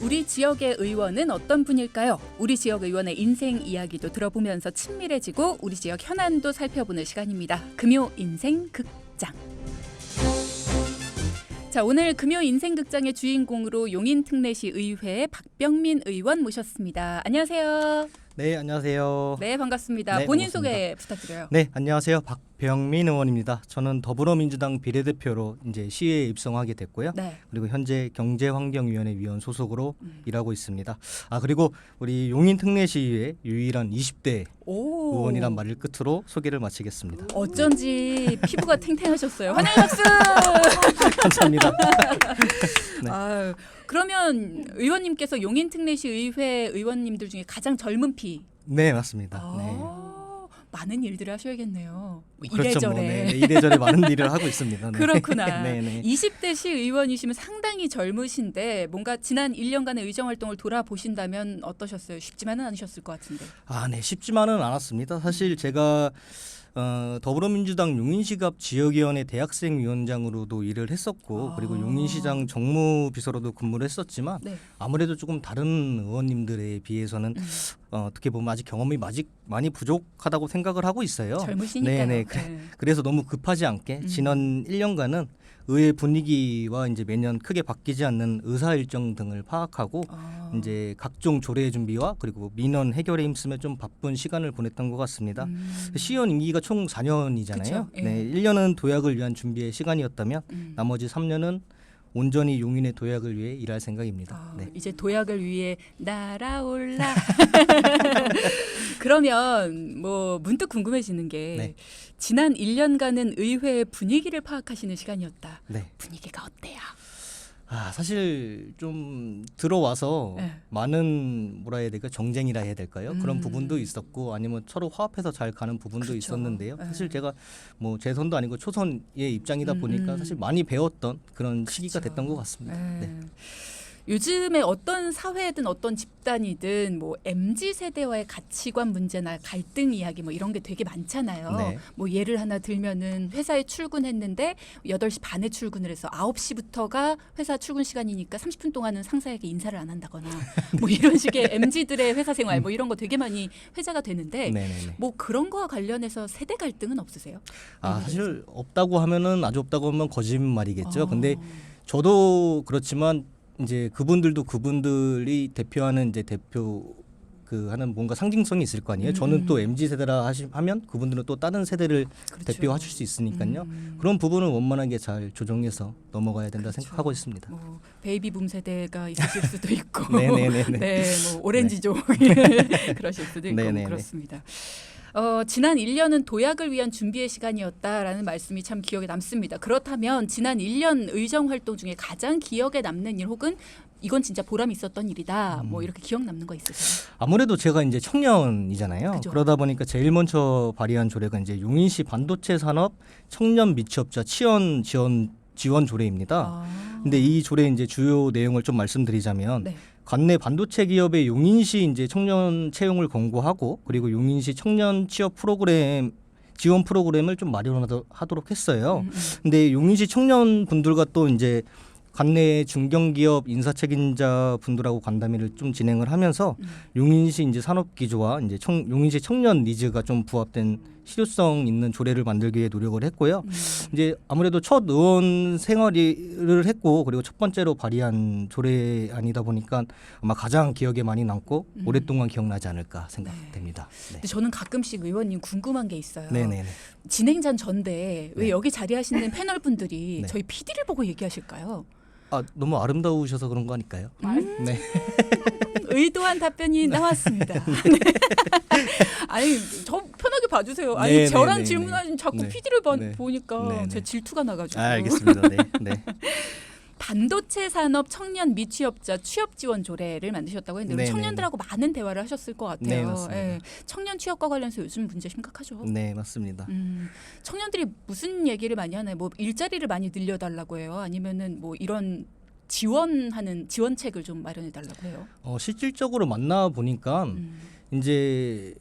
우리 지역의 의원은 어떤 분일까요? 우리 지역 의원의 인생 이야기도 들어보면서 친밀해지고 우리 지역 현안도 살펴보는 시간입니다. 금요 인생 극장. 자, 오늘 금요 인생 극장의 주인공으로 용인특례시 의회 박병민 의원 모셨습니다. 안녕하세요. 네, 안녕하세요. 네, 반갑습니다. 네, 본인 반갑습니다. 소개 부탁드려요. 네, 안녕하세요. 박병민 의원입니다. 저는 더불어민주당 비례대표로 이제 시의회에 입성하게 됐고요. 네. 그리고 현재 경제환경위원회 위원 소속으로 일하고 있습니다. 그리고 우리 용인특례시의회 유일한 20대 오. 의원이란 말을 끝으로 소개를 마치겠습니다. 어쩐지 피부가 탱탱하셨어요. 환영 박수. 감사합니다. 네. 아유, 그러면 의원님께서 용인특례시 의회 의원님들 중에 가장 젊은 피. 네, 맞습니다. 많은 일들을 하셔야겠네요. 그렇죠, 이래저래. 네, 이래저래 많은 일을 하고 있습니다. 네. 그렇구나. 네, 네. 20대 시 의원이시면 상당히 젊으신데 뭔가 지난 1년간의 의정 활동을 돌아보신다면 어떠셨어요? 쉽지만은 않으셨을 것 같은데. 네, 쉽지만은 않았습니다. 사실 제가 더불어민주당 용인시갑 지역위원회 대학생위원장으로도 일을 했었고 그리고 용인시장 정무비서로도 근무를 했었지만 네. 아무래도 조금 다른 의원님들에 비해서는 어떻게 보면 아직 경험이 많이 부족하다고 생각을 하고 있어요. 젊으시니까요. 네네. 그래서 너무 급하지 않게 지난 1년간은 의회 분위기와 이제 매년 크게 바뀌지 않는 의사 일정 등을 파악하고 이제 각종 조례 준비와 그리고 민원 해결에 힘쓰며 좀 바쁜 시간을 보냈던 것 같습니다. 시의원 임기가 총 4년이잖아요. 그쵸? 예. 네, 1년은 도약을 위한 준비의 시간이었다면 나머지 3년은 온전히 용인의 도약을 위해 일할 생각입니다. 네. 이제 도약을 위해 날아올라. 그러면 뭐 문득 궁금해지는 게 네. 지난 1년간은 의회의 분위기를 파악하시는 시간이었다. 네. 분위기가 어때요? 사실 좀 들어와서 네. 많은 뭐라 해야 될까 정쟁이라 해야 될까요? 그런 부분도 있었고 아니면 서로 화합해서 잘 가는 부분도 그렇죠. 있었는데요. 네. 사실 제가 뭐 제 선도 아니고 초선의 입장이다 보니까 사실 많이 배웠던 그런 시기가 됐던 것 같습니다. 네. 요즘에 어떤 사회든 어떤 집단이든 뭐 MZ 세대와의 가치관 문제나 갈등 이야기 뭐 이런 게 되게 많잖아요. 네. 뭐 예를 하나 들면은 회사에 출근했는데 8시 반에 출근을 해서 9시부터가 회사 출근 시간이니까 30분 동안은 상사에게 인사를 안 한다거나 뭐 이런 식의 MZ들의 회사 생활 뭐 이런 거 되게 많이 회자가 되는데 네네네. 뭐 그런 거와 관련해서 세대 갈등은 없으세요? 사실 없다고 하면은 아주 없다고 하면 거짓말이겠죠. 근데 저도 그렇지만 이제 그분들도 그분들이 대표하는 이제 대표 하는 뭔가 상징성이 있을 거 아니에요. 저는 또 MZ 세대라 하면 그분들은 또 다른 세대를 그렇죠. 대표하실 수 있으니까요. 그런 부분은 원만하게 잘 조정해서 넘어가야 된다 생각하고 있습니다. 뭐 베이비붐 세대가 있으실 수도 있고, 네네네네. 네, 뭐 오렌지족 그러실 수도 있고 네네네. 그렇습니다. 지난 1년은 도약을 위한 준비의 시간이었다라는 말씀이 참 기억에 남습니다. 그렇다면 지난 1년 의정 활동 중에 가장 기억에 남는 일 혹은 이건 진짜 보람 있었던 일이다. 뭐 이렇게 기억 남는 거 있으세요? 아무래도 제가 이제 청년이잖아요. 그죠. 그러다 보니까 제일 먼저 발의한 조례가 이제 용인시 반도체 산업 청년 미취업자 지원 조례입니다. 근데 이 조례 이제 주요 내용을 좀 말씀드리자면 네. 관내 반도체 기업의 용인시 이제 청년 채용을 권고하고 그리고 용인시 청년 취업 프로그램 지원 프로그램을 좀 마련하도록 했어요. 근데 용인시 청년 분들과 또 이제 관내 중견기업 인사 책임자 분들하고 간담회를 좀 진행을 하면서 용인시 이제 산업기조와 이제 용인시 청년 니즈가 좀 부합된 실효성 있는 조례를 만들기 위해 노력을 했고요. 이제 아무래도 첫 의원 생활을 했고 그리고 첫 번째로 발의한 조례안이다 보니까 아마 가장 기억에 많이 남고 오랫동안 기억나지 않을까 생각됩니다. 네. 근데 저는 가끔씩 의원님 궁금한 게 있어요. 네네네. 진행자는 전데 왜 네. 여기 자리하시는 패널 분들이 네. 저희 PD를 보고 얘기하실까요? 너무 아름다우셔서 그런 거 아닐까요? 네. 의도한 답변이 나왔습니다. 네. 아니 저 편하게 봐주세요. 아니 네, 저랑 네, 네, 질문하신 자꾸 네. PD를 네. 보니까 네, 네. 제 질투가 나가지고. 알겠습니다. 네. 네. 반도체 산업 청년 미취업자 취업 지원 조례를 만드셨다고 했는데 우리 네, 청년들하고 많은 대화를 하셨을 것 같아요. 네, 맞습니다. 예. 청년 취업과 관련해서 요즘 문제 심각하죠. 네, 맞습니다. 청년들이 무슨 얘기를 많이 하나요? 뭐 일자리를 많이 늘려달라고 해요? 아니면은 뭐 이런 지원하는 지원책을 좀 마련해 달라고 해요? 실질적으로 만나 보니까 이제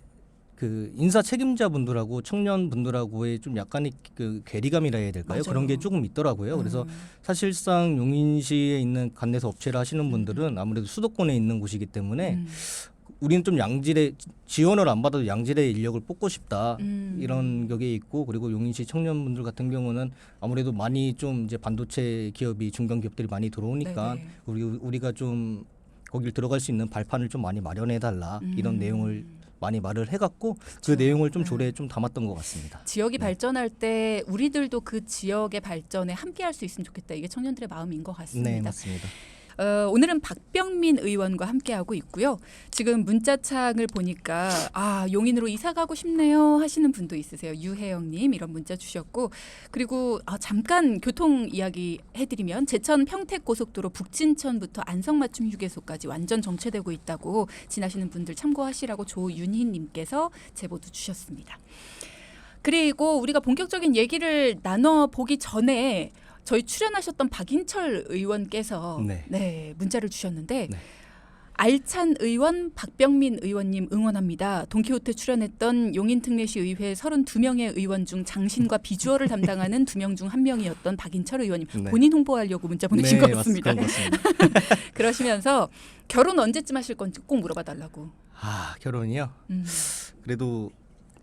그 인사 책임자분들하고 청년분들하고의 좀 약간의 그 괴리감이라 해야 될까요? 맞아요. 그런 게 조금 있더라고요. 그래서 사실상 용인시에 있는 관내에서 업체를 하시는 분들은 아무래도 수도권에 있는 곳이기 때문에 우리는 좀 양질의 지원을 안 받아도 양질의 인력을 뽑고 싶다 이런 격에 있고, 그리고 용인시 청년분들 같은 경우는 아무래도 많이 좀 이제 반도체 기업이 중견 기업들이 많이 들어오니까 네네. 우리가 좀 거길 들어갈 수 있는 발판을 좀 많이 마련해 달라 이런 내용을 많이 말을 해갖고 그 내용을 좀 조례에 좀 담았던 것 같습니다. 지역이 발전할 때 우리들도 그 지역의 발전에 함께할 수 있으면 좋겠다. 이게 청년들의 마음인 것 같습니다. 네, 맞습니다. 오늘은 박병민 의원과 함께하고 있고요. 지금 문자창을 보니까 용인으로 이사 가고 싶네요 하시는 분도 있으세요. 유혜영님 이런 문자 주셨고, 그리고 잠깐 교통 이야기 해드리면 제천 평택고속도로 북진천부터 안성맞춤 휴게소까지 완전 정체되고 있다고 지나시는 분들 참고하시라고 조윤희님께서 제보도 주셨습니다. 그리고 우리가 본격적인 얘기를 나눠보기 전에 저희 출연하셨던 박인철 의원께서 네. 문자를 주셨는데 네. 알찬 의원 박병민 의원님 응원합니다. 돈키호테 출연했던 용인특례시 의회 32명의 의원 중 장신과 비주얼을 담당하는 2명 중 1명이었던 박인철 의원님. 네. 본인 홍보하려고 문자 보내신 것 같습니다. 그런 것 같습니다. 그러시면서 결혼 언제쯤 하실 건지 꼭 물어봐 달라고. 결혼이요? 그래도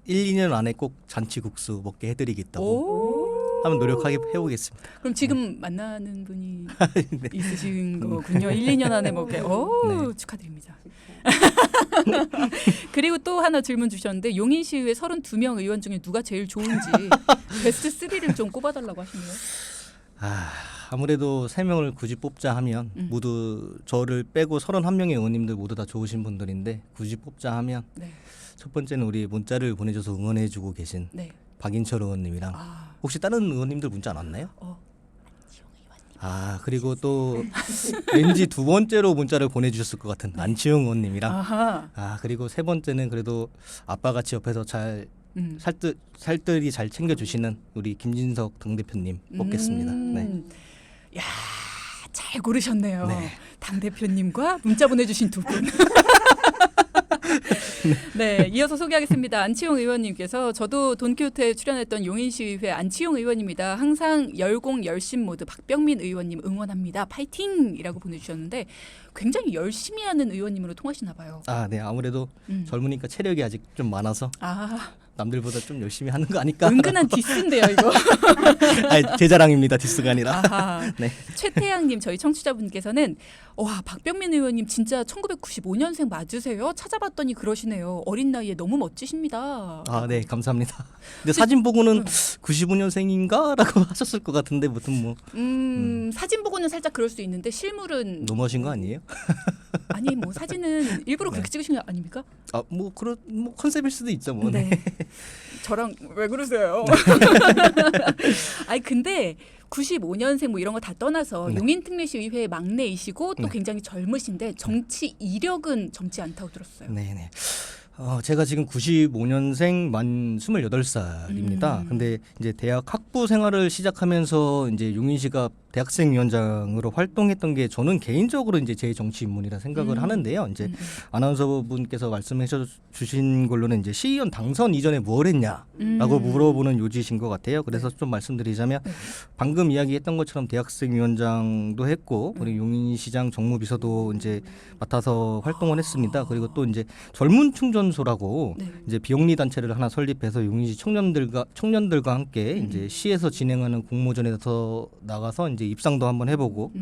1, 2년 안에 꼭 잔치국수 먹게 해드리겠다고 한번 노력하게 해보겠습니다. 그럼 지금 만나는 분이 네. 있으신 거군요. 1, 2년 안에 먹게. 축하드립니다. 그리고 또 하나 질문 주셨는데 용인시의회 32명 의원 중에 누가 제일 좋은지 베스트 3를 좀 꼽아달라고 하시네요. 아무래도 3명을 굳이 뽑자 하면 모두 저를 빼고 31명의 의원님들 모두 다 좋으신 분들인데 굳이 뽑자 하면 첫 번째는 우리 문자를 보내줘서 응원해주고 계신 박인철 의원님이랑 혹시 다른 의원님들 문자 안 왔나요? 그리고 또 왠지 두 번째로 문자를 보내주셨을 것 같은 안치용 의원님이랑 그리고 세 번째는 그래도 아빠같이 옆에서 잘 살뜰히 잘 챙겨주시는 우리 김진석 당대표님 뽑겠습니다. 네. 야, 잘 고르셨네요. 네. 당대표님과 문자 보내주신 두 분. 네, 이어서 소개하겠습니다. 안치용 의원님께서 저도 돈키호테에 출연했던 용인시의회 안치용 의원입니다. 항상 열공 열심 모두 박병민 의원님 응원합니다. 파이팅이라고 보내주셨는데 굉장히 열심히 하는 의원님으로 통하시나 봐요. 네, 아무래도 젊으니까 체력이 아직 좀 많아서 남들보다 좀 열심히 하는 거 아닐까? 은근한 디스인데요, 이거. 제 자랑입니다. 디스가 아니라. 네. 최태양님 저희 청취자분께서는 박병민 의원님 진짜 1995년생 맞으세요? 찾아봤더니 그러시네요. 어린 나이에 너무 멋지십니다. 네, 감사합니다. 근데 사진 보고는 95년생인가라고 하셨을 것 같은데 무튼 뭐. 사진 보고는 살짝 그럴 수 있는데 실물은 너무하신 거 아니에요? 아니 뭐 사진은 일부러 그렇게 찍으신 거 아닙니까? 뭐 컨셉일 수도 있죠, 뭐. 네. 저랑 왜 그러세요? 아니 근데 95년생 뭐 이런 거 다 떠나서 용인특례시 의회 막내이시고 또 굉장히 젊으신데 정치 이력은 젊지 않다고 들었어요. 네네. 제가 지금 95년생 만 28살입니다. 근데 이제 대학 학부 생활을 시작하면서 이제 용인시가 대학생위원장으로 활동했던 게 저는 개인적으로 이제 제 정치 입문이라 생각을 하는데요. 이제 아나운서분께서 말씀해 주신 걸로는 이제 시의원 당선 이전에 뭘 했냐라고 물어보는 요지신 것 같아요. 그래서 좀 말씀드리자면 방금 이야기했던 것처럼 대학생위원장도 했고 우리 용인시장 정무비서도 이제 맡아서 활동을 했습니다. 그리고 또 이제 젊은 충전소라고 이제 비영리 단체를 하나 설립해서 용인시 청년들과 함께 이제 시에서 진행하는 공모전에서 나가서 이제 입상도 한번 해보고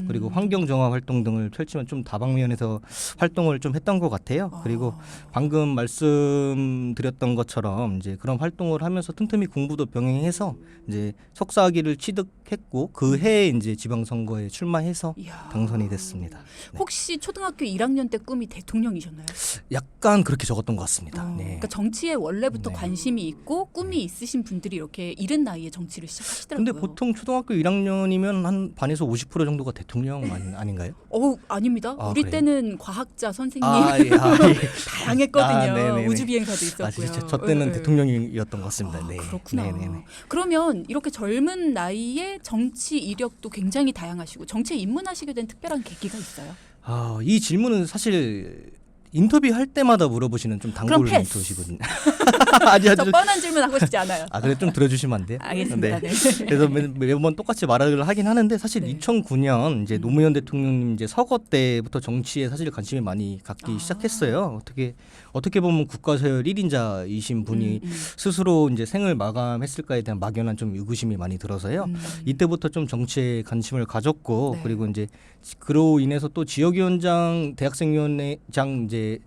그리고 환경 정화 활동 등을 펼치면 좀 다방면에서 활동을 좀 했던 것 같아요. 그리고 방금 말씀드렸던 것처럼 이제 그런 활동을 하면서 틈틈이 공부도 병행해서 이제 석사학위를 취득했고 그 해에 이제 지방선거에 출마해서 당선이 됐습니다. 혹시 초등학교 1학년 때 꿈이 대통령이셨나요? 약간 그렇게 적었던 것 같습니다. 네. 그러니까 정치에 원래부터 관심이 있고 꿈이 있으신 분들이 이렇게 이른 나이에 정치를 시작하시더라고요. 근데 보통 초등학교 1학년이면 한 반에서 50% 정도가 대통령 아닌가요? 아닙니다. 우리 그래요? 때는 과학자 선생님 다양했거든요. 우주비행사도 있었고요. 저 때는 대통령이었던 것 같습니다. 네. 그렇구나. 네네네. 그러면 이렇게 젊은 나이에 정치 이력도 굉장히 다양하시고 정치에 입문하시게 된 특별한 계기가 있어요? 이 질문은 사실 인터뷰할 때마다 물어보시는 좀 그럼 단골 패스. 멘토시거든요. 아주 저 뻔한 질문 하고 싶지 않아요. 그래 좀 들어주시면 안 돼요? 알겠습니다. 네. 그래서 매번 똑같이 말을 하긴 하는데 사실 네. 2009년 이제 노무현 대통령님 이제 서거 때부터 정치에 사실 관심이 많이 갖기 시작했어요. 어떻게 보면 국가서열 1인자이신 분이 스스로 이제 생을 마감했을까에 대한 막연한 좀 의구심이 많이 들어서요. 이때부터 좀 정치에 관심을 가졌고 네. 그리고 이제 그로 인해서 또 지역위원장 대학생위원회장 이제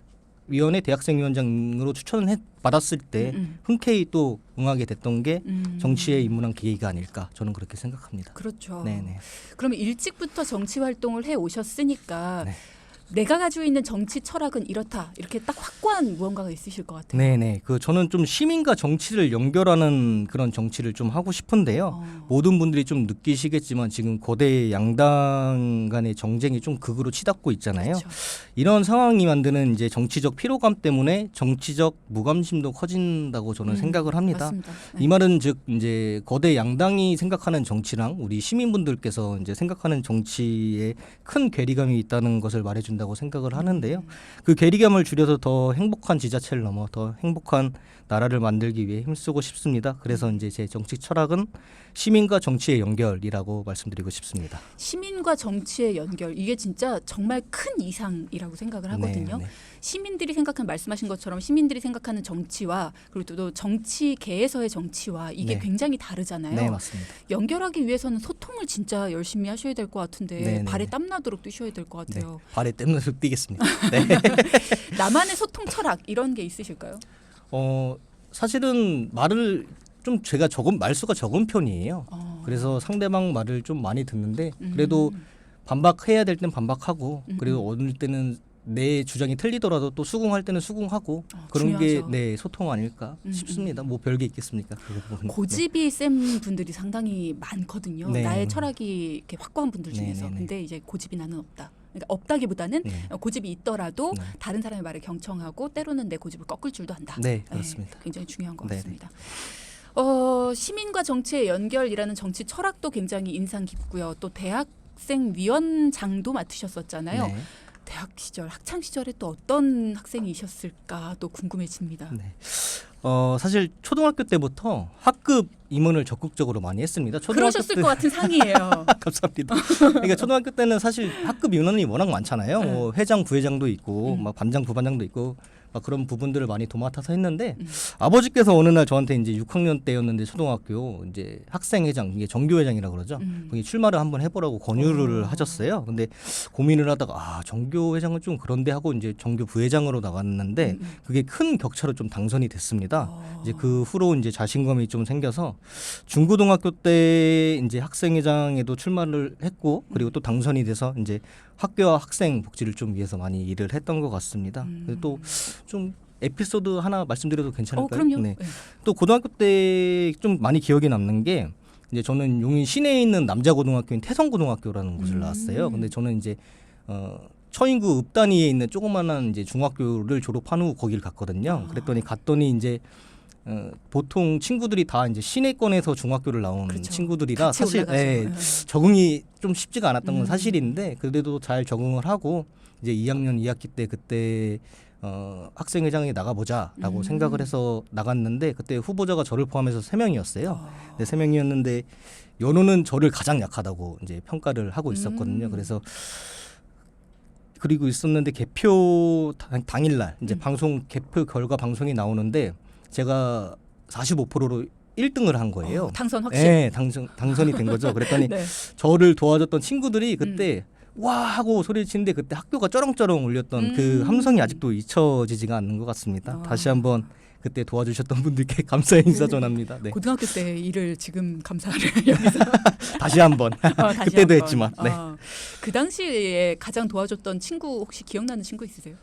위원회 대학생위원장으로 추천을 받았을 때 흔쾌히 또 응하게 됐던 게 정치에 입문한 계기가 아닐까 저는 그렇게 생각합니다. 그렇죠. 네네. 그러면 일찍부터 정치 활동을 해 오셨으니까 네. 내가 가지고 있는 정치 철학은 이렇다 이렇게 딱 확고한 무언가가 있으실 것 같아요. 네네. 저는 좀 시민과 정치를 연결하는 그런 정치를 좀 하고 싶은데요. 모든 분들이 좀 느끼시겠지만 지금 거대 양당 간의 정쟁이 좀 극으로 치닫고 있잖아요. 그렇죠. 이런 상황이 만드는 이제 정치적 피로감 때문에 정치적 무관심도 커진다고 저는 생각을 합니다. 맞습니다. 이 말은 즉 이제 거대 양당이 생각하는 정치랑 우리 시민분들께서 이제 생각하는 정치에 큰 괴리감이 있다는 것을 말해준다고 생각을 하는데요. 그 괴리감을 줄여서 더 행복한 지자체를 넘어 더 행복한 나라를 만들기 위해 힘쓰고 싶습니다. 그래서 이제 제 정치 철학은 시민과 정치의 연결이라고 말씀드리고 싶습니다. 시민과 정치의 연결 이게 진짜 정말 큰 이상이라고 생각을 하거든요. 네. 시민들이 생각하는 말씀하신 것처럼 시민들이 생각하는 정치와 그리고 또 정치계에서의 정치와 이게 네. 굉장히 다르잖아요. 네, 맞습니다. 연결하기 위해서는 소통을 진짜 열심히 하셔야 될 것 같은데 네, 발에 네. 땀나도록 뛰셔야 될 것 네. 같아요. 발에 땀나서 뛰겠습니다. 네. 나만의 소통 철학 이런 게 있으실까요? 사실은 말을 좀 제가 말수가 적은 편이에요. 그래서 상대방 말을 좀 많이 듣는데 그래도 반박해야 될 땐 반박하고 그리고 어느 때는 내 주장이 틀리더라도 또 수긍할 때는 수긍하고 그런 중요하죠. 게 소통 아닐까 싶습니다. 뭐 별게 있겠습니까? 고집이 센 분들이 상당히 많거든요. 네. 나의 철학이 이렇게 확고한 분들 중에서. 네. 근데 이제 고집이 나는 없다. 그러니까 없다기보다는 네. 고집이 있더라도 네. 다른 사람의 말을 경청하고 때로는 내 고집을 꺾을 줄도 한다. 네, 그렇습니다. 굉장히 중요한 것 네, 같습니다. 시민과 정치의 연결이라는 정치 철학도 굉장히 인상 깊고요. 또 대학생 위원장도 맡으셨었잖아요. 네. 대학 시절, 학창 시절에 또 어떤 학생이셨을까 또 궁금해집니다. 네. 사실 초등학교 때부터 학급 임원을 적극적으로 많이 했습니다. 그러셨을 것 같은 상이에요. 감사합니다. 그러니까 초등학교 때는 사실 학급 인원이 워낙 많잖아요. 네. 뭐 회장, 부회장도 있고, 막 반장, 부반장도 있고, 막 그런 부분들을 많이 도맡아서 했는데 아버지께서 어느 날 저한테 이제 6학년 때였는데 초등학교 이제 학생회장, 이게 정교회장이라 그러죠. 거기 출마를 한번 해보라고 권유를 하셨어요. 근데 고민을 하다가 정교회장은 좀 그런데 하고 이제 정교 부회장으로 나갔는데 그게 큰 격차로 좀 당선이 됐습니다. 이제 그 후로 이제 자신감이 좀 생겨서 중고등학교 때 이제 학생회장에도 출마를 했고 그리고 또 당선이 돼서 이제 학교와 학생 복지를 좀 위해서 많이 일을 했던 것 같습니다. 또 좀 에피소드 하나 말씀드려도 괜찮을까요? 그럼요. 네. 또 고등학교 때 좀 많이 기억에 남는 게 이제 저는 용인 시내에 있는 남자 고등학교인 태성고등학교라는 곳을 나왔어요. 근데 저는 이제 처인구 읍단위에 있는 조그마한 이제 중학교를 졸업한 후 거기를 갔거든요. 갔더니 이제 보통 친구들이 다 이제 시내권에서 중학교를 나온 그렇죠. 친구들이라 같이 사실 올라가죠. 적응이 좀 쉽지가 않았던 건 사실인데 그래도 잘 적응을 하고 이제 2학년 2학기 때 그때 학생회장에 나가보자라고 생각을 해서 나갔는데 그때 후보자가 저를 포함해서 3명이었어요. 네, 3명이었는데 연호는 저를 가장 약하다고 이제 평가를 하고 있었거든요. 그리고 있었는데 개표 당일날 이제 방송 개표 결과 방송이 나오는데 제가 45%로 1등을 한 거예요. 당선 확실. 네, 당선이 된 거죠. 그랬더니 네. 저를 도와줬던 친구들이 그때 와 하고 소리치는데 그때 학교가 쩌렁쩌렁 울렸던 그 함성이 아직도 잊혀지지가 않는 것 같습니다. 다시 한번 그때 도와주셨던 분들께 감사의 인사 전합니다. 네. 고등학교 때 일을 지금 감사를 여기서 다시 한번 다시 그때도 한번. 했지만 네. 그 당시에 가장 도와줬던 친구 혹시 기억나는 친구 있으세요?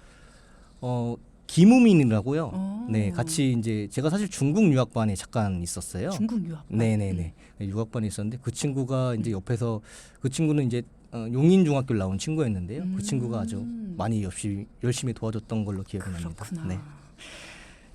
김우민이라고요. 네, 같이 이제 제가 사실 중국 유학반에 잠깐 있었어요. 중국 유학. 네네네. 유학반에 있었는데 그 친구가 이제 옆에서 그 친구는 이제 용인 중학교를 나온 친구였는데요. 그 친구가 아주 많이 열심히 도와줬던 걸로 기억이 납니다. 그렇구나. 네.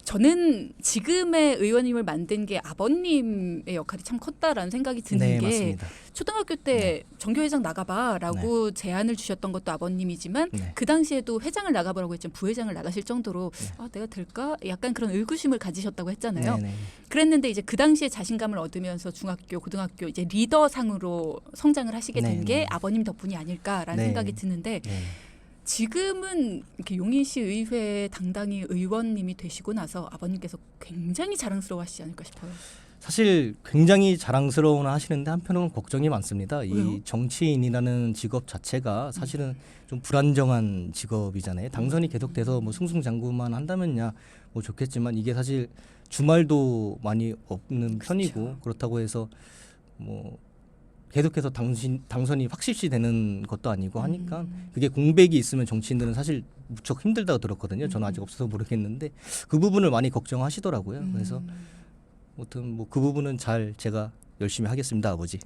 저는 지금의 의원님을 만든 게 아버님의 역할이 참 컸다라는 생각이 드는 네, 게 맞습니다. 초등학교 때 정교회장 나가봐라고 제안을 주셨던 것도 아버님이지만 네. 그 당시에도 회장을 나가보라고 했지만 부회장을 나가실 정도로 내가 될까? 약간 그런 의구심을 가지셨다고 했잖아요. 네. 그랬는데 이제 그 당시에 자신감을 얻으면서 중학교, 고등학교 이제 리더상으로 성장을 하시게 된 네, 게 네. 아버님 덕분이 아닐까라는 네. 생각이 드는데 네. 지금은 이렇게 용인시 의회 당당히 의원님이 되시고 나서 아버님께서 굉장히 자랑스러워하시지 않을까 싶어요. 사실 굉장히 자랑스러운 하시는데 한편으로는 걱정이 많습니다. 왜요? 이 정치인이라는 직업 자체가 사실은 좀 불안정한 직업이잖아요. 당선이 계속돼서 뭐 승승장구만 한다면야 뭐 좋겠지만 이게 사실 주말도 많이 없는 편이고 그렇다고 해서 뭐 계속해서 당선이 확실시 되는 것도 아니고 하니까 그게 공백이 있으면 정치인들은 사실 무척 힘들다고 들었거든요. 저는 아직 없어서 모르겠는데 그 부분을 많이 걱정하시더라고요. 그래서 아무튼 뭐 그 부분은 잘 제가 열심히 하겠습니다, 아버지.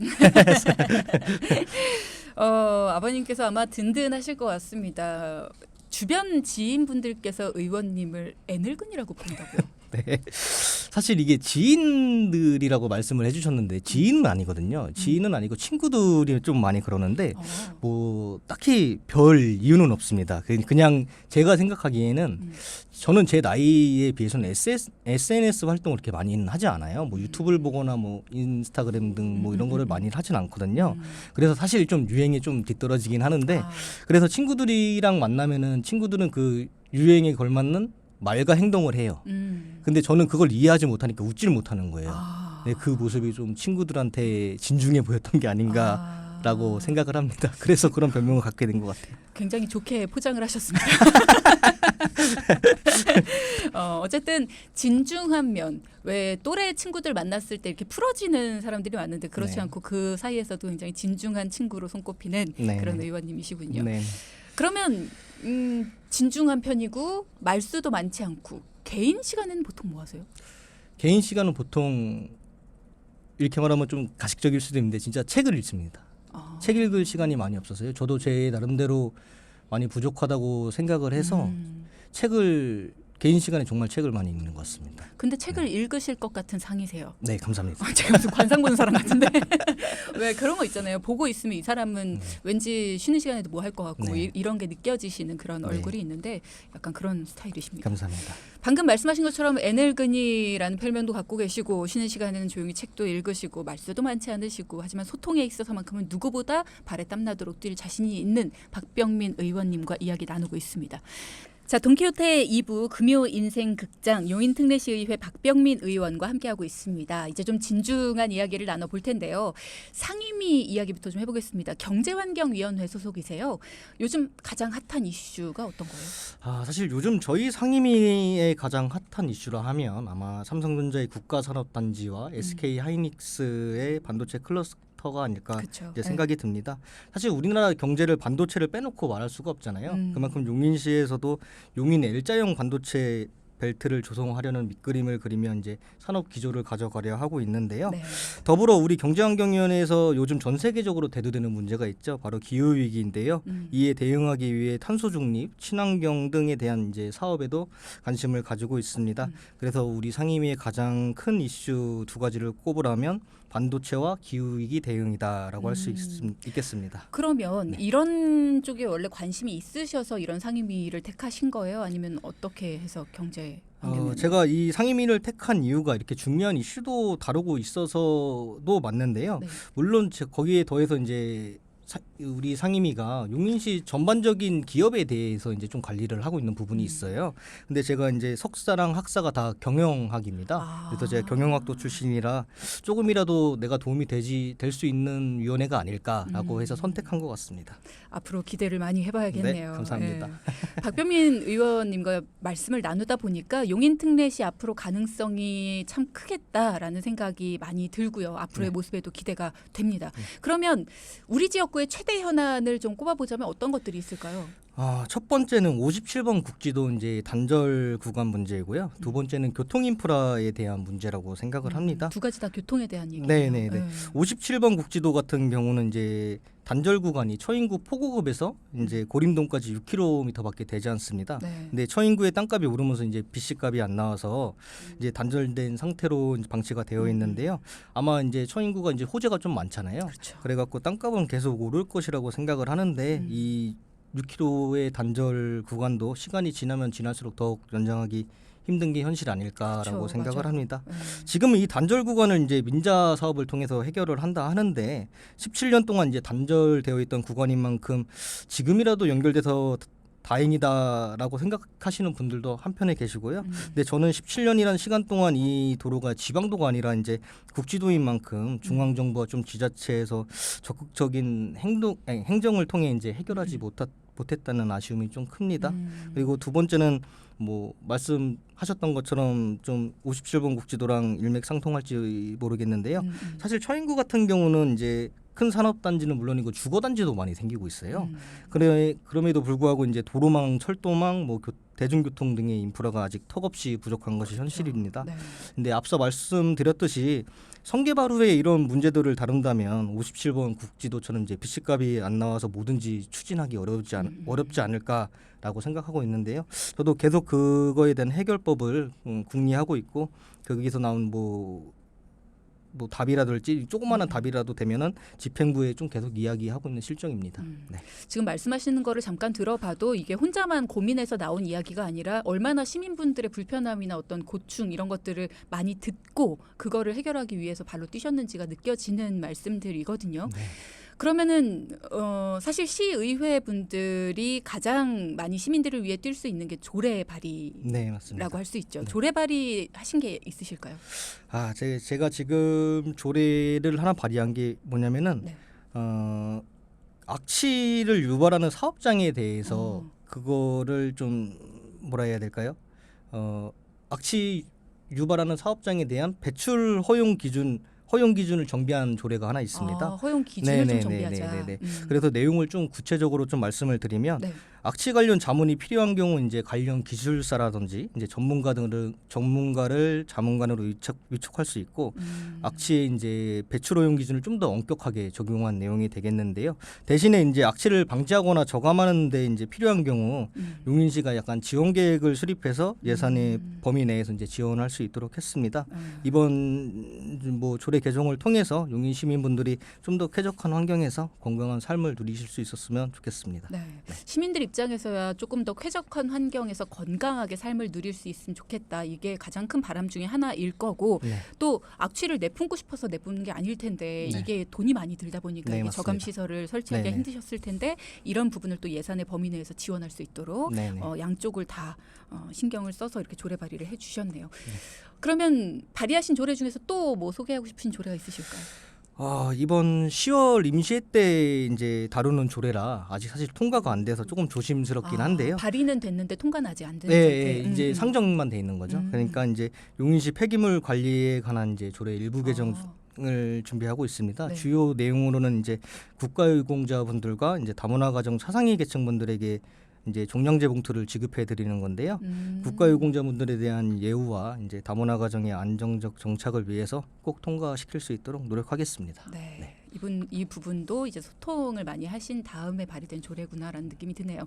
아버님께서 아마 든든하실 것 같습니다. 주변 지인분들께서 의원님을 애늙은이라고 부른다고요? 네. 사실 이게 지인들이라고 말씀을 해주셨는데 지인은 아니거든요. 지인은 아니고 친구들이 좀 많이 그러는데 뭐 딱히 별 이유는 없습니다. 그냥 제가 생각하기에는 저는 제 나이에 비해서는 SNS 활동을 그렇게 많이는 하지 않아요. 뭐 유튜브를 보거나 뭐 인스타그램 등 뭐 이런 거를 많이 하진 않거든요. 그래서 사실 좀 유행에 좀 뒤떨어지긴 하는데 그래서 친구들이랑 만나면은 친구들은 그 유행에 걸맞는 말과 행동을 해요. 근데 저는 그걸 이해하지 못하니까 웃지를 못하는 거예요. 네, 그 모습이 좀 친구들한테 진중해 보였던 게 아닌가라고 생각을 합니다. 그래서 그런 별명을 갖게 된 것 같아요. 굉장히 좋게 포장을 하셨습니다. 어쨌든 진중한 면, 왜 또래 친구들 만났을 때 이렇게 풀어지는 사람들이 많은데 그렇지 네. 않고 그 사이에서도 굉장히 진중한 친구로 손꼽히는 네. 그런 의원님이시군요. 네. 그러면 진중한 편이고 말수도 많지 않고 개인 시간에는 보통 뭐 하세요? 개인 시간은 보통 이렇게 말하면 좀 가식적일 수도 있는데 진짜 책을 읽습니다. 책 읽을 시간이 많이 없어서요. 저도 제 나름대로 많이 부족하다고 생각을 해서 책을 개인 시간에 정말 책을 많이 읽는 것 같습니다. 근데 책을 읽으실 것 같은 상이세요. 네, 감사합니다. 제가 무슨 관상 보는 사람 같은데 왜 그런 거 있잖아요. 보고 있으면 이 사람은 왠지 쉬는 시간에도 뭐 할 것 같고 네. 이런 게 느껴지시는 그런 네. 얼굴이 있는데 약간 그런 스타일이십니다. 감사합니다. 방금 말씀하신 것처럼 애늙은이라는 별명도 갖고 계시고 쉬는 시간에는 조용히 책도 읽으시고 말수도 많지 않으시고 하지만 소통에 있어서만큼은 누구보다 발에 땀나도록 뛸 자신이 있는 박병민 의원님과 이야기 나누고 있습니다. 자, 돈키호테 2부 금요 인생 극장 용인특례시의회 박병민 의원과 함께하고 있습니다. 이제 좀 진중한 이야기를 나눠볼 텐데요. 상임위 이야기부터 좀 해보겠습니다. 경제환경위원회 소속이세요. 요즘 가장 핫한 이슈가 어떤 거예요? 사실 요즘 저희 상임위의 가장 핫한 이슈라 하면 아마 삼성전자의 국가산업단지와 SK 하이닉스의 반도체 클러스터가 아닐까 그쵸. 이제 생각이 듭니다. 사실 우리나라 경제를 반도체를 빼놓고 말할 수가 없잖아요. 그만큼 용인시에서도 용인 L자형 반도체 벨트를 조성하려는 밑그림을 그리며 이제 산업 기조를 가져가려 하고 있는데요. 네. 더불어 우리 경제환경위원회에서 요즘 전 세계적으로 대두되는 문제가 있죠. 바로 기후 위기인데요. 이에 대응하기 위해 탄소 중립, 친환경 등에 대한 이제 사업에도 관심을 가지고 있습니다. 그래서 우리 상임위의 가장 큰 이슈 두 가지를 꼽으라면 반도체와 기후 위기 대응이다라고 할 수 있겠습니다. 그러면 이런 쪽에 원래 관심이 있으셔서 이런 상임위를 택하신 거예요? 아니면 어떻게 해서 경제 환경위원회? 제가 이 상임위를 택한 이유가 이렇게 중요한 이슈도 다루고 있어서도 맞는데요. 네. 물론 거기에 더해서 이제 우리 상임위가 용인시 전반적인 기업에 대해서 이제 좀 관리를 하고 있는 부분이 있어요. 근데 제가 이제 석사랑 학사가 다 경영학입니다. 그래서 제가 경영학도 출신이라 조금이라도 내가 도움이 될 수 있는 위원회가 아닐까라고 해서 선택한 것 같습니다. 앞으로 기대를 많이 해봐야겠네요. 네, 감사합니다. 네. 박병민 의원님과 말씀을 나누다 보니까 용인특례시 앞으로 가능성이 참 크겠다라는 생각이 많이 들고요. 앞으로의 모습에도 기대가 됩니다. 그러면 우리 지역구의 최대 현안을 좀 꼽아보자면 어떤 것들이 있을까요? 첫 번째는 57번 국지도 이제 단절 구간 문제이고요. 두 번째는 교통 인프라에 대한 문제라고 생각을 합니다. 두 가지 다 교통에 대한 얘기예요. 네네네. 57번 국지도 같은 경우는 이제 단절 구간이 처인구 포고급에서 이제 고림동까지 6km밖에 되지 않습니다. 네. 근데 처인구의 땅값이 오르면서 이제 BC값이 안 나와서 이제 단절된 상태로 이제 방치가 되어 있는데요. 아마 이제 처인구가 이제 호재가 좀 많잖아요. 그렇죠. 그래갖고 땅값은 계속 오를 것이라고 생각을 하는데 이 6km의 단절 구간도 시간이 지나면 지날수록 더욱 연장하기 힘든 게 현실 아닐까라고 그렇죠. 생각을 맞아요. 합니다. 네. 지금 이 단절 구간을 이제 민자 사업을 통해서 해결을 한다 하는데 17년 동안 이제 단절되어 있던 구간인 만큼 지금이라도 연결돼서 다행이다라고 생각하시는 분들도 한편에 계시고요. 근데 저는 17년이라는 시간 동안 이 도로가 지방도가 아니라 이제 국지도인 만큼 중앙 정부와 좀 지자체에서 적극적인 행정을 통해 이제 해결하지 못했다는 아쉬움이 좀 큽니다. 그리고 두 번째는 뭐 말씀하셨던 것처럼 좀 57번 국지도랑 일맥상통할지 모르겠는데요. 사실 처인구 같은 경우는 이제 큰 산업단지는 물론이고 주거단지도 많이 생기고 있어요. 그럼에도 불구하고 이제 도로망, 철도망, 뭐 대중교통 등의 인프라가 아직 턱없이 부족한 것이 현실입니다. 네. 근데 앞서 말씀드렸듯이 성개발 후에 이런 문제들을 다룬다면 57번 국지도처럼 이제 BC값이 안 나와서 뭐든지 추진하기 어렵지 않을까라고 생각하고 있는데요. 저도 계속 그거에 대한 해결법을 궁리하고 있고 거기서 나온 뭐 답이라든지 조그마한 답이라도 되면은 집행부에 좀 계속 이야기하고 있는 실정입니다. 네. 지금 말씀하시는 거를 잠깐 들어봐도 이게 혼자만 고민해서 나온 이야기가 아니라 얼마나 시민분들의 불편함이나 어떤 고충 이런 것들을 많이 듣고 그거를 해결하기 위해서 발로 뛰셨는지가 느껴지는 말씀들이거든요. 네. 그러면은 사실 시의회 분들이 가장 많이 시민들을 위해 뛸 수 있는 게 조례발의라고 네, 맞습니다. 할 수 있죠. 네. 조례발의 하신 게 있으실까요? 제가 지금 조례를 하나 발의한 게 뭐냐면은 네. 악취를 유발하는 사업장에 대해서 그거를 좀 뭐라 해야 될까요? 악취 유발하는 사업장에 대한 배출 허용 기준을 정비한 조례가 하나 있습니다. 허용 기준을 좀 정비하자. 네네네네. 그래서 내용을 좀 구체적으로 좀 말씀을 드리면 네. 악취 관련 자문이 필요한 경우 이제 관련 기술사라든지 이제 전문가를 자문관으로 위촉할 수 있고 악취의 이제 배출 허용 기준을 좀 더 엄격하게 적용한 내용이 되겠는데요. 대신에 이제 악취를 방지하거나 저감하는데 이제 필요한 경우 용인시가 약간 지원 계획을 수립해서 예산의 범위 내에서 이제 지원할 수 있도록 했습니다. 이번 뭐 조례 개정을 통해서 용인 시민분들이 좀 더 쾌적한 환경에서 건강한 삶을 누리실 수 있었으면 좋겠습니다. 네. 시민들 입장에서야 조금 더 쾌적한 환경에서 건강하게 삶을 누릴 수 있으면 좋겠다. 이게 가장 큰 바람 중에 하나일 거고 네. 또 악취를 내뿜고 싶어서 내뿜는 게 아닐 텐데 네. 이게 돈이 많이 들다 보니까 네, 이게 맞습니다. 저감 시설을 설치하기 네네. 힘드셨을 텐데 이런 부분을 또 예산의 범위 내에서 지원할 수 있도록 네네. 양쪽을 다 신경을 써서 이렇게 조례 발의를 해주셨네요. 그러면 발의하신 조례 중에서 또 뭐 소개하고 싶으신 조례가 있으실까요? 이번 10월 임시회 때 이제 다루는 조례라 아직 사실 통과가 안 돼서 조금 조심스럽긴 한데요. 발의는 됐는데 통과는 아직 안 된 네, 상태. 이제 상정만 돼 있는 거죠. 그러니까 이제 용인시 폐기물 관리에 관한 이제 조례 일부 개정을 준비하고 있습니다. 네. 주요 내용으로는 이제 국가유공자분들과 이제 다문화 가정 차상위 계층분들에게 이제 종량제 봉투를 지급해 드리는 건데요. 국가유공자분들에 대한 예우와 이제 다문화 가정의 안정적 정착을 위해서 꼭 통과시킬 수 있도록 노력하겠습니다. 네. 이 부분도 이제 소통을 많이 하신 다음에 발의된 조례구나라는 느낌이 드네요.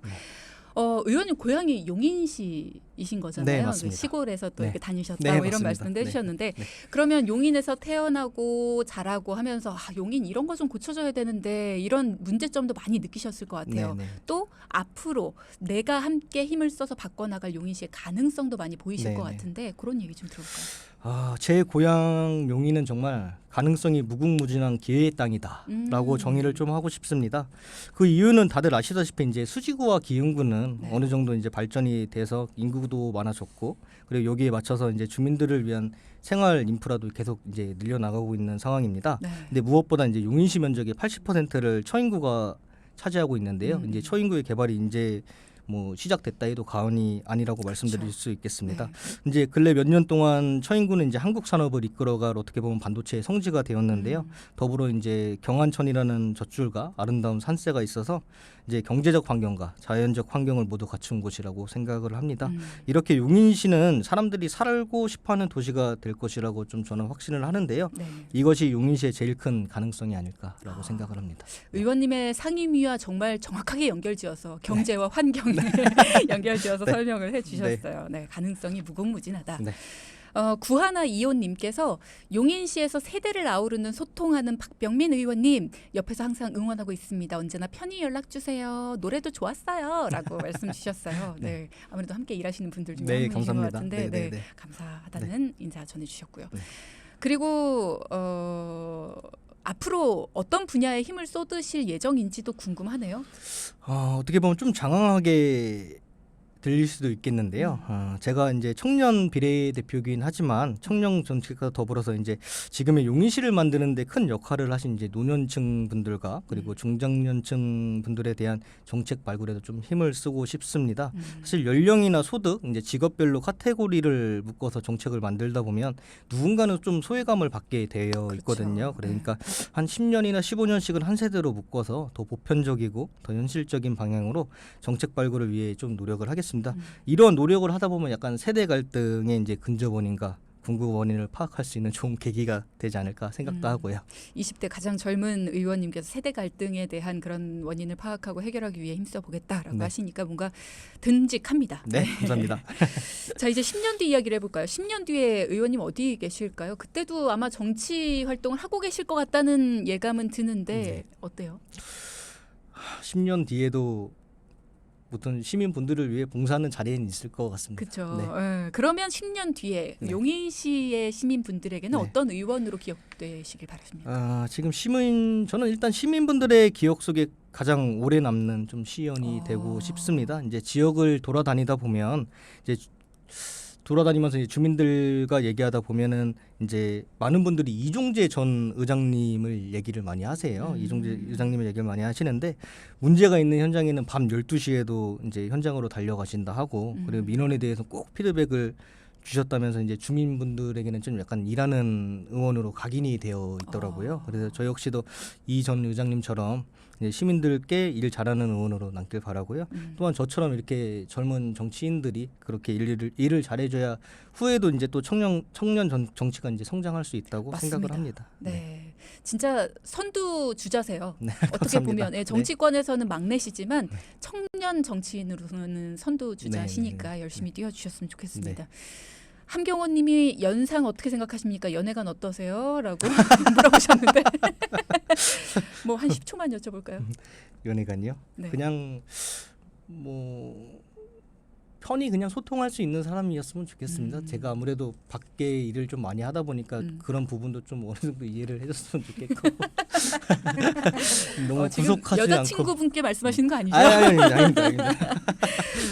의원님 고향이 용인시이신 거잖아요. 네, 맞습니다. 시골에서 또 네. 이렇게 다니셨다 네, 뭐 이런 맞습니다. 말씀도 해주셨는데 네. 그러면 용인에서 태어나고 자라고 하면서 용인 이런 거 좀 고쳐줘야 되는데 이런 문제점도 많이 느끼셨을 것 같아요. 네. 또 앞으로 내가 함께 힘을 써서 바꿔나갈 용인시의 가능성도 많이 보이실 네, 것 네. 같은데 그런 얘기 좀 들어볼까요? 제 고향 용인은 정말 가능성이 무궁무진한 기회의 땅이다라고 정의를 좀 하고 싶습니다. 그 이유는 다들 아시다시피 이제 수지구와 기흥구는 네. 어느 정도 이제 발전이 돼서 인구도 많아졌고 그리고 여기에 맞춰서 이제 주민들을 위한 생활 인프라도 계속 이제 늘려나가고 있는 상황입니다. 네. 근데 무엇보다 이제 용인시 면적의 80%를 처인구가 차지하고 있는데요. 이제 처인구의 개발이 이제 뭐 시작됐다 해도 과언이 아니라고 말씀드릴 그렇죠. 수 있겠습니다. 네. 이제 근래 몇 년 동안 처인구는 이제 한국 산업을 이끌어갈 어떻게 보면 반도체의 성지가 되었는데요. 더불어 이제 경안천이라는 젖줄과 아름다운 산세가 있어서 이제 경제적 환경과 자연적 환경을 모두 갖춘 곳이라고 생각을 합니다. 이렇게 용인시는 사람들이 살고 싶어하는 도시가 될 것이라고 좀 저는 확신을 하는데요. 네. 이것이 용인시의 제일 큰 가능성이 아닐까라고 생각을 합니다. 의원님의 상임위와 정말 정확하게 연결지어서 경제와 환경에 연결지어서 네. 설명을 해주셨어요. 네, 가능성이 무궁무진하다. 네. 구하나 이온님께서 용인시에서 세대를 아우르는 소통하는 박병민 의원님 옆에서 항상 응원하고 있습니다. 언제나 편히 연락 주세요. 노래도 좋았어요.라고 말씀 주셨어요. 네, 아무래도 함께 일하시는 분들 중에 한 분이신 것 감사합니다. 같은데, 네, 네. 감사하다는 인사 전해주셨고요. 네. 그리고 앞으로 어떤 분야에 힘을 쏟으실 예정인지도 궁금하네요. 어떻게 보면 좀 장황하게 들릴 수도 있겠는데요. 제가 이제 청년 비례대표이긴 하지만 청년 정책과 더불어서 이제 지금의 용인시를 만드는데 큰 역할을 하신 이제 노년층 분들과 그리고 중장년층 분들에 대한 정책 발굴에도 좀 힘을 쓰고 싶습니다. 사실 연령이나 소득, 이제 직업별로 카테고리를 묶어서 정책을 만들다 보면 누군가는 좀 소외감을 받게 되어 있거든요. 그러니까 한 10년이나 15년씩은 한 세대로 묶어서 더 보편적이고 더 현실적인 방향으로 정책 발굴을 위해 좀 노력을 하겠습니다. 이런 노력을 하다 보면 약간 세대 갈등의 이제 근접 원인과 궁극 원인을 파악할 수 있는 좋은 계기가 되지 않을까 생각도 하고요. 20대 가장 젊은 의원님께서 세대 갈등에 대한 그런 원인을 파악하고 해결하기 위해 힘써 보겠다라고 네. 하시니까 뭔가 든직합니다. 네, 감사합니다. 자, 이제 10년 뒤 이야기를 해볼까요? 10년 뒤에 의원님 어디 계실까요? 그때도 아마 정치 활동을 하고 계실 것 같다는 예감은 드는데 네. 어때요? 10년 뒤에도 어떤 시민분들을 위해 봉사하는 자리에는 있을 것 같습니다. 그렇죠. 네. 그러면 10년 뒤에 네. 용인시의 시민분들에게는 네. 어떤 의원으로 기억되시길 바라십니까? 지금 저는 일단 시민분들의 기억 속에 가장 오래 남는 좀 시연이 되고 싶습니다. 이제 지역을 돌아다니다 보면 이제 돌아다니면서 이제 주민들과 얘기하다 보면은 이제 많은 분들이 이종재 전 의장님을 얘기를 많이 하세요. 이종재 의장님을 얘기를 많이 하시는데 문제가 있는 현장에는 밤 12시에도 이제 현장으로 달려가신다 하고 그리고 민원에 대해서 꼭 피드백을 주셨다면서 이제 주민분들에게는 좀 약간 일하는 의원으로 각인이 되어 있더라고요. 그래서 저 역시도 이 전 의장님처럼 이제 시민들께 일 잘하는 의원으로 남길 바라고요. 또한 저처럼 이렇게 젊은 정치인들이 그렇게 일을 잘해줘야 후에도 이제 또 청년 정치가 이제 성장할 수 있다고 맞습니다. 생각을 합니다. 네, 진짜 선두 주자세요. 네, 어떻게 감사합니다. 보면 정치권에서는 막내시지만 청년 정치인으로서는 선두 주자시니까 열심히 뛰어주셨으면 좋겠습니다. 함경호님이 연상 어떻게 생각하십니까? 연애관 어떠세요? 라고 물어보셨는데 뭐 한 10초만 여쭤볼까요? 연애관이요? 네. 그냥 뭐 편히 그냥 소통할 수 있는 사람이었으면 좋겠습니다. 제가 아무래도 밖에 일을 좀 많이 하다 보니까 그런 부분도 좀 어느 정도 이해를 해줬으면 좋겠고 너무 지금 구속하지 않고 여자친구분께 말씀하시는 거 아니죠? 아닙니다.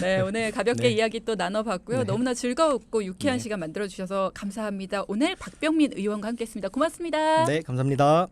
네, 오늘 가볍게 네. 이야기 또 나눠봤고요. 네. 너무나 즐거웠고 유쾌한 네. 시간 만들어주셔서 감사합니다. 오늘 박병민 의원과 함께했습니다. 고맙습니다. 네, 감사합니다.